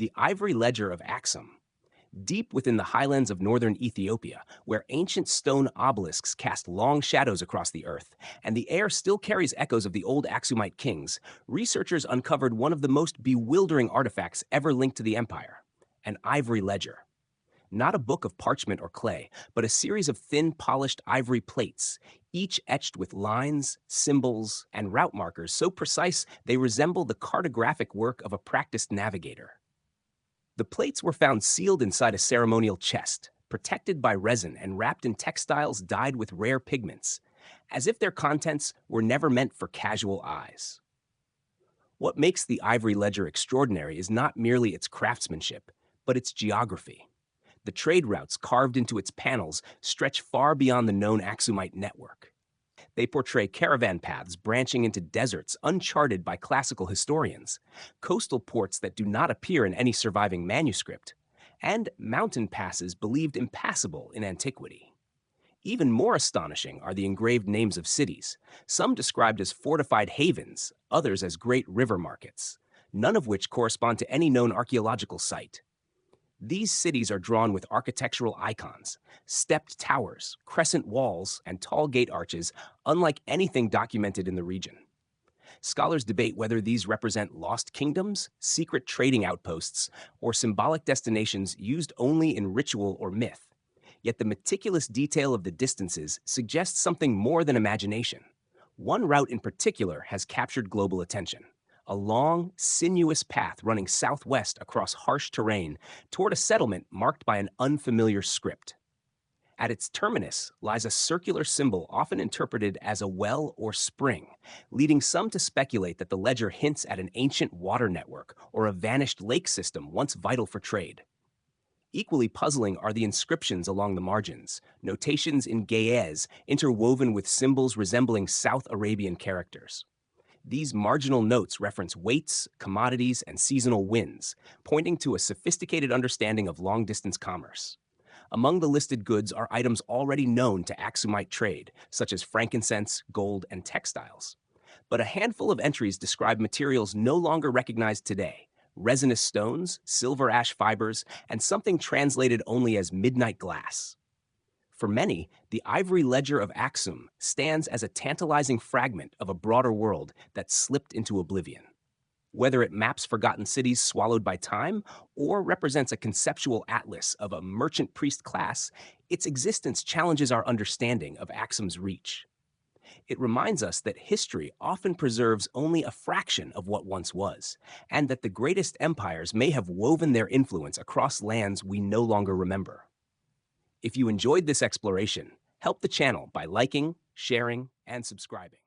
The Ivory Ledger of Axum, deep within the highlands of northern Ethiopia, where ancient stone obelisks cast long shadows across the earth, and the air still carries echoes of the old Axumite kings, researchers uncovered one of the most bewildering artifacts ever linked to the empire, an ivory ledger. Not a book of parchment or clay, but a series of thin, polished ivory plates, each etched with lines, symbols, and route markers so precise they resemble the cartographic work of a practiced navigator. The plates were found sealed inside a ceremonial chest, protected by resin and wrapped in textiles dyed with rare pigments, as if their contents were never meant for casual eyes. What makes the ivory ledger extraordinary is not merely its craftsmanship, but its geography. The trade routes carved into its panels stretch far beyond the known Axumite network. They portray caravan paths branching into deserts uncharted by classical historians, coastal ports that do not appear in any surviving manuscript, and mountain passes believed impassable in antiquity. Even more astonishing are the engraved names of cities, some described as fortified havens, others as great river markets, none of which correspond to any known archaeological site. These cities are drawn with architectural icons, stepped towers, crescent walls, and tall gate arches, unlike anything documented in the region. Scholars debate whether these represent lost kingdoms, secret trading outposts, or symbolic destinations used only in ritual or myth. Yet the meticulous detail of the distances suggests something more than imagination. One route in particular has captured global attention: a long, sinuous path running southwest across harsh terrain toward a settlement marked by an unfamiliar script. At its terminus lies a circular symbol often interpreted as a well or spring, leading some to speculate that the ledger hints at an ancient water network or a vanished lake system once vital for trade. Equally puzzling are the inscriptions along the margins, notations in Ge'ez interwoven with symbols resembling South Arabian characters. These marginal notes reference weights, commodities, and seasonal winds, pointing to a sophisticated understanding of long-distance commerce. Among the listed goods are items already known to Axumite trade, such as frankincense, gold, and textiles. But a handful of entries describe materials no longer recognized today: resinous stones, silver ash fibers, and something translated only as midnight glass. For many, the Ivory Ledger of Axum stands as a tantalizing fragment of a broader world that slipped into oblivion. Whether it maps forgotten cities swallowed by time or represents a conceptual atlas of a merchant priest class, its existence challenges our understanding of Axum's reach. It reminds us that history often preserves only a fraction of what once was, and that the greatest empires may have woven their influence across lands we no longer remember. If you enjoyed this exploration, help the channel by liking, sharing, and subscribing.